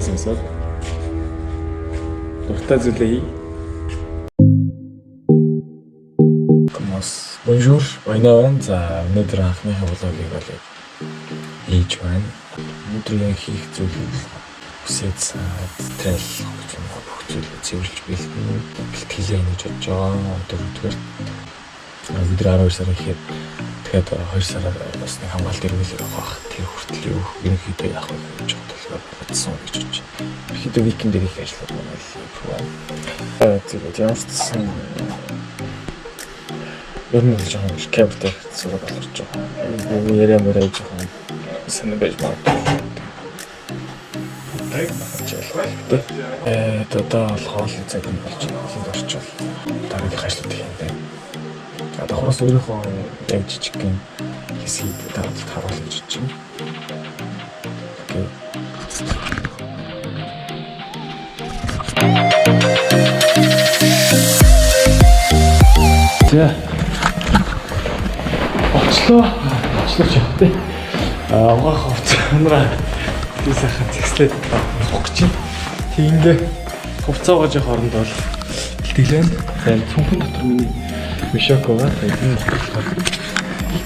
сонсоод дуртай зүйлээ хий. Bonjour, баянаа. За өнөөдөр анхныхаа влогийг бол хийж байна. Өнөөдөр яг хийх зүйл үсээд трейл гэж бүх зүйлээ цэвэрлж бэлтгэлээ гэж бодож байгаа. Өдөртгөр бид 12 сар ихэд тэгээд 2 сараар бас нэг хамгаалт эргүүлэх байх. Тэр хүртэл юу ерөнхийдөө яах вэ гэж бодлоо бодсон гэж бодож байна. Ерөнхийдөө викендээр их ажиллаад байна л. Тэгээд ямар ч ер нь л жоохон кемптэй зэрэг болчихж байгаа. Яриа мөрөө жоохон санаа байж магадгүй. Одоо бол хоолны цаг юм болж байна. Энд орчвол дараагийн ажлууд их юм байна. Давхраас өөрийнхөө яг жижиг гэн хэсгийг таадад харуулж гэж байна. Окей. За очлооч явтаа. Угаах хувцаанараа тийсэхэн зэгслээд авах гэж байна. Тиймдээ хувцаа угааж явах оронд бол бэлтгэлэн. Тэгээд цүнхэн дотор миний мишок байгаа. Тэгээд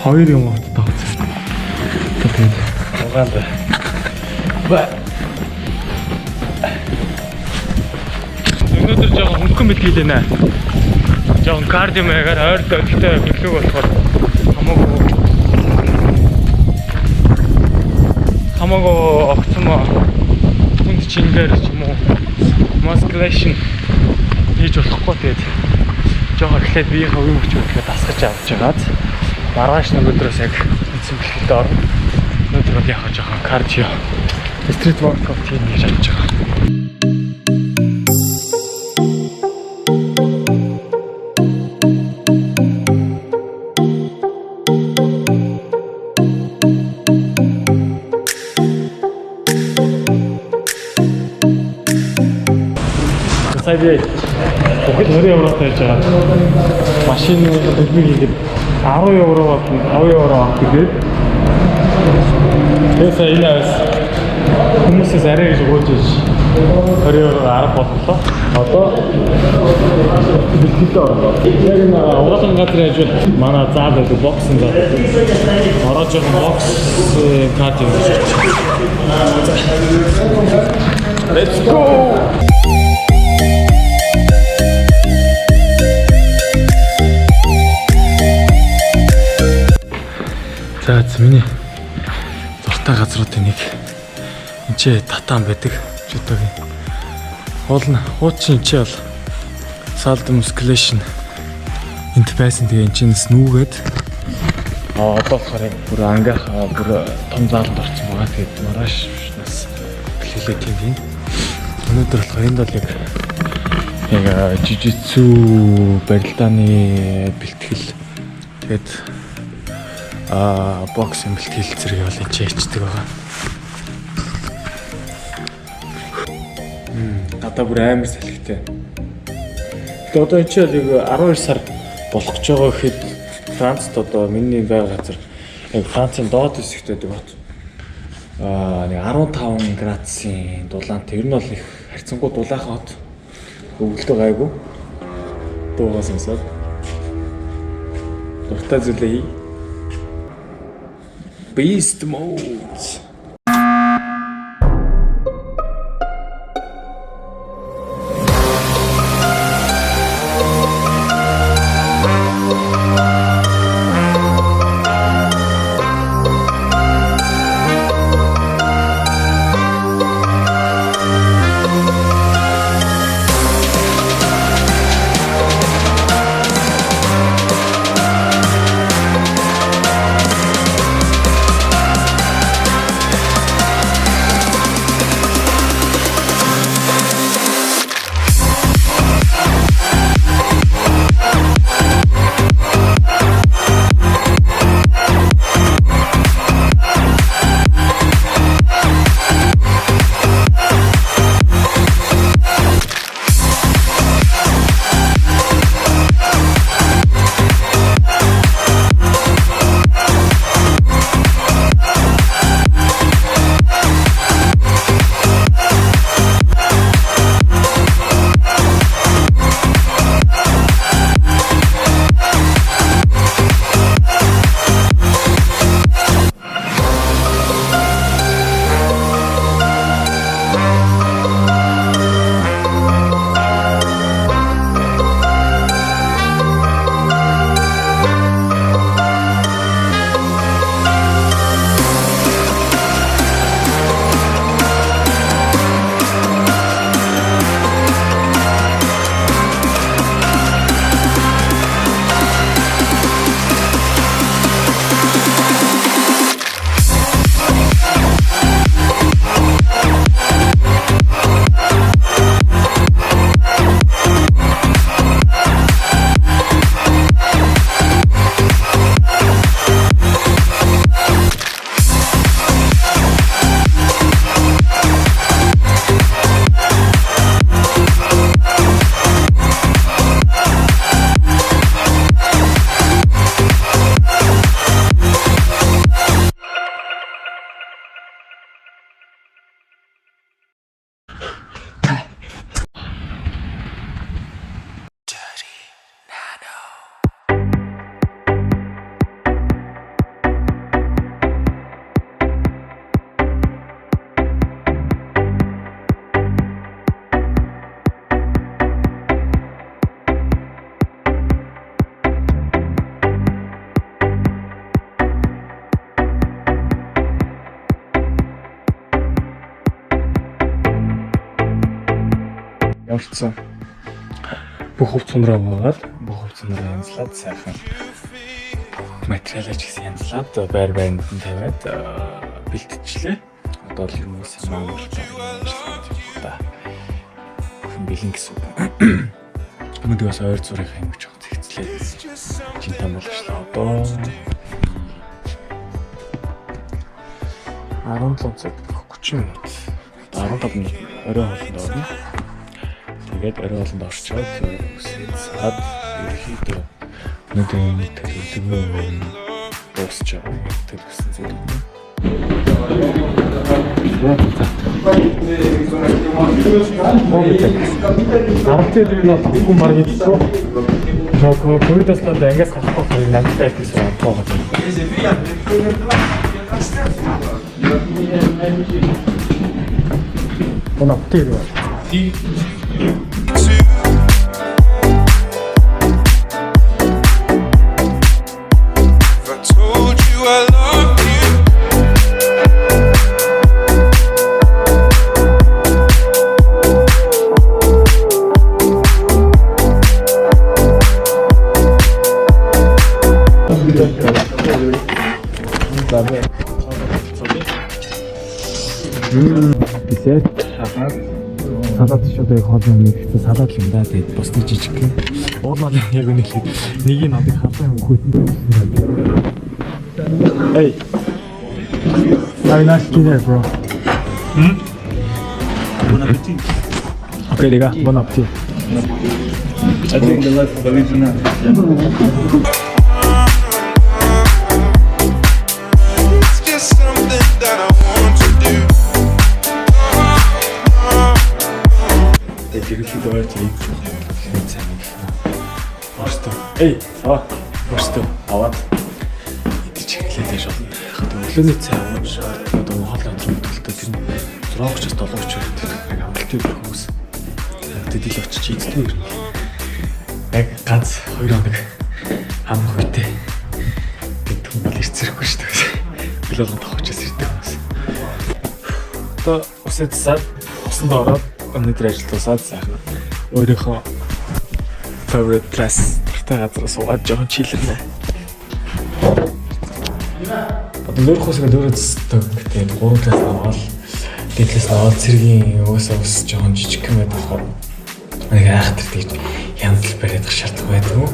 хоёр юм утаа хувцаа. Тэгээд угаанд өнөөдөр жоохон хөнгөн бэлтгэлэнэ. Жоохон кардио маягаар ойр дөлтэй бэлэг болохоор хамаагүй огцом хүнд чингээр ч юм уу musculation хийж болохгүй тэгээд жоохон эхлээд биеийн хувийн мөч мөчөө дасгаж авч байгаад маргааш нөгөөдрөөс яг үндсэн бэлгэлд орно. Өнөөдөр бол яг жоохон кардио street workout хийж авч байгаа. Сая бүгд 20 евро тааж байгаа. Машины төлбөрийг ингээд 10 евро 5 евро авах гэдэг. Тэсээ инээс хүмүүсээс арай гэж гуйж 20 евро 10 боллоо. Одоо бэлтгэлээ орлоо. Яг энэ угаалгын газрын хажууд манай зал байдаг боксын зал. Ороо жоохон бокс кардио хийж. Let's go. За миний дуртай газруудын нэг энэ татаан байдаг чөтөгийн хуучин чи бол salt musculation энт байсан. Тэгээ энэ чинь снүүгээд одоо болохоор бүр ангах бүр том зааланд орсон байгаа. Тэгээд маргааш нас бэлгэлээ тийм. Өнөөдөр болохоор энд бол яг жижитсу барилдааны бэлтгэл тэгээд боксинг бэлтгэл зэрэг бол энэ хийдэг байгаа. Одоо бүр амар салхитай. Тэгээ одоо энэ чинь яг 12 сар болох гэж байгаа гэхэд Францд одоо миний байгаа газар яг Францын доод хэсэгт байдаг бот. Нэг 15 градусын дулаантай. Ер нь бол их харьцангуй дулаахан хот. Өвөлдөө гайгүй. Дуугаа сонсоод дуртай зүйлээ хий. Beast mode. Ямарчсан бүх хувцсанраа буугаад бүх хувцсанраа янзлаад сайхан материалаа ч гэсэн янзлаад байр байранд нь тавиад бэлтжлээ. Одоо л юм уу сайн ажиллагаа бэлэн гэсэн үг. Өмнөд бас ойр зургийг хэмжиж байгаа зэгцлээ. Чинтаа болчихлоо. Одоо 17 цаг 30 минут. 15 минут орой хоолнд орно. Тэгээд орой хоолнд орчоод үсээд ерөөхдөө өнөөдрийн төлөвлөгөө дуусч байгаа. Тэгсэн зүйл. Арчид нь болохгүй баг идсэн. Нөгөө ковидослоо ангиас гарахгүй намтай гэсэн тоогоо. Bona aptiro. Bisset салат шууд яг хоол юм ихтэй салат юм да. Тэгээд бусны жижиг уулаад яг нэг нь надад хавтаа хөтөн. Hey. Very nice to meet you, bro. Bon appétit. Okay, les gars, bon appétit. I think the life of a legend. Эй, өөртөө аваад идэж эхлэе шууд. Өглөөний цай ууж одоо хоолой төлөлтөө тэр 6:30-аас 7:30 хүртэл амттай хүмүүс. Тэдэл очиж идэх юм. Яг ганц 2 хоног ам хүйтэй. Тэгэх юм бол ирцэрэхгүй шүү дээ. Билгэн тохочос ирдэг хүмүүс. Одоо үсэд сад усанд ороод өнөөдөр ажил дуусаад сайхан өөрийнхөө favorite place газар суугаад жоохон чилэрнэ. Одоо нөрхөөсөө дөрөвдөг тэгээд 3 талаас аваад дэглээс аваад цэргийн өсөс жоохон жижиг юм байдаг. Нэг айхтар тэгээд янзл бариад шаардлагатай байдаг уу?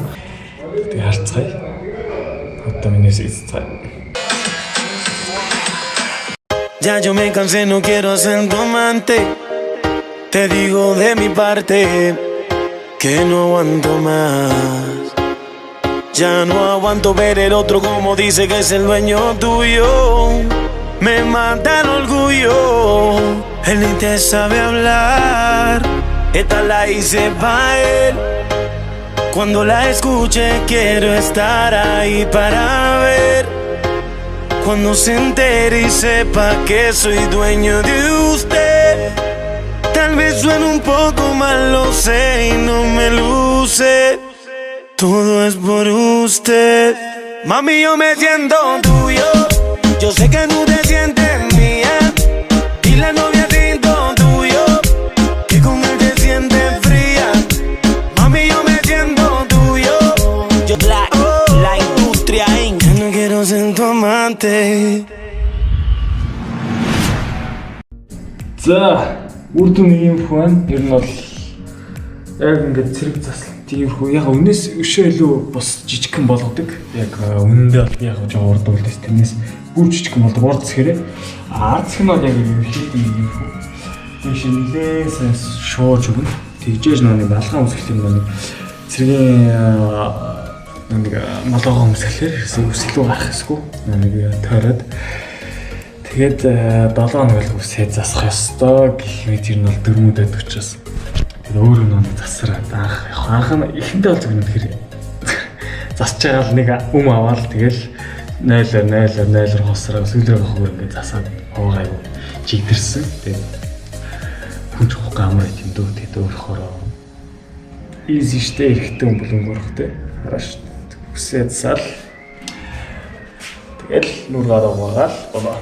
Тэгээд харцгаая. Одоо минийс эццгаая. Ya yo me cansé, no quiero ser tu amante. Te digo de mi parte que no aguanto más. Ya no aguanto ver el otro como dice que es el dueño tuyo. Me mata el orgullo. Él ni te sabe hablar. Esta la hice pa' él. Cuando la escuche quiero estar ahí para ver. Cuando se entere y sepa que soy dueño de usted. Tal vez suene un poco mal, lo sé y no me luce. Todo es por usted. Mami, yo me siento tuyo. Yo sé que no te sientes mía. Y la novia siento tuyo. Que con él te sientes fría. Mami, yo me siento tuyo. Yo la industria Inc. Ya no quiero ser tu amante. За, үр дүн нэг юм хүн ер нь бол яг ингээд цэрэг заслан тиймэрхүү яг өнөөс өшөө илүү бус жижигхэн болгодог. Яг үнэндээ бол яг жоо урд үлдээс тэрнээс бүр жижигхэн болдог урд зэхэрээ. Ард зэх нь бол яг ерөнхийдөө иймэрхүү. Тийш нэлээд шууж өгнө. Тэгжээж нэг алгаан үсгэлт юм нэг цэргийн нэг малгайгаа өмсгөлээр өсөлөө гарах хэсгүү. Нэг тойроод тэгээд 7 хоног л үсээ засах ёстой гэх мэт ер нь бол дөрмөдөд учраас өөр нэг засраад анх нь эхэндээ бол зөвхөн тэгэхээр засч байгаа л нэг аваад тэгэл 0 хосроо сүүлрээ хөөр ингээд засаад хоогаа юу жигдэрсэн. Тэгээд хүч хөх амар юм дөө тэгээд өөрөөр easy штэ эрэхтэй юм болонгорхтэй хараш үсээ засаал тэгэл нүр гараагаал болоо.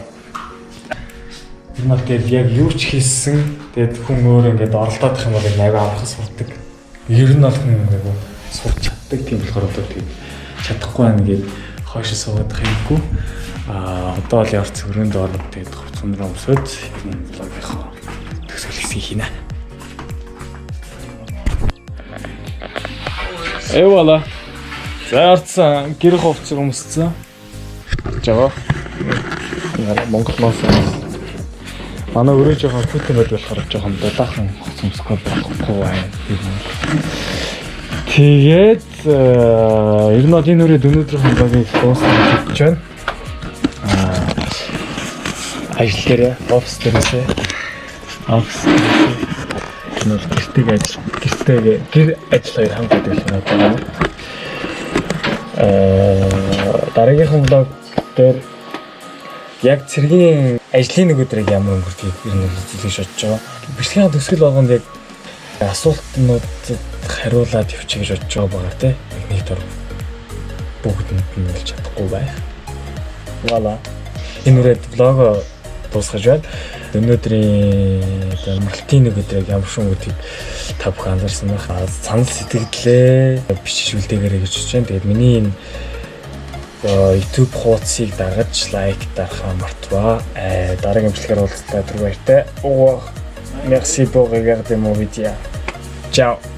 Юмар дээр яг юу ч хийсэн Тэгээд хүн өөр ингээд оролдоод их юм бол аяга амархан сурдаг. Ер нь бол хүн ингээд сурч чаддаг тийм болохоор одоо тэгээд чадахгүй байна гээд хойш суугаад хийхгүй. Одоо л ярц өрөөнд ороод тэгээд хувцсан руу өмсөд энэ блогийнхоо төгсгөлийг хийнэ. Эвала. За гэр хувцсыг өмссөн. Жаа. Монгол ноос. Манай өрөө жоохон Путин байд болохоор жоохон дулаахан хувцсгүй байхгүй байна. Тэгээд ер нь энэ үрээд өнөөдрийн блогийг дуусгах гэж байна. Ажил дээр офис дээрээ гэр ажил хоёр хамт байдаг юм байна. Дараагийн блог дээр яг цэргийн ажлын нэг өдрийг ямар өнгөрдгийг ер нь хэлж бодож байгаа. Бичлэгийн төсгөл болгонд яг асуултнуудад хариулаад явчих гэж бодож байгаа тийм. Нэг дор бүгдэнд нь хэлж чадахгүй байх. Вала. Энэ үрээд блог дуусгаж байна. Өнөөдрийн мартын нэг өдрийг ямар шин гэдгийг та бүхэн анзаарсан байх. Санал сэтгэлдээ бичүүлдээгээрэй гэж бодож байна. Тэгээд миний энэ YouTube хуудсыг дагаж лайк дарахаа мартваа. Дараагийн бичлэгээр уулзлаа. Түр баяртай. Merci pour regarder mon vidéo. Ciao.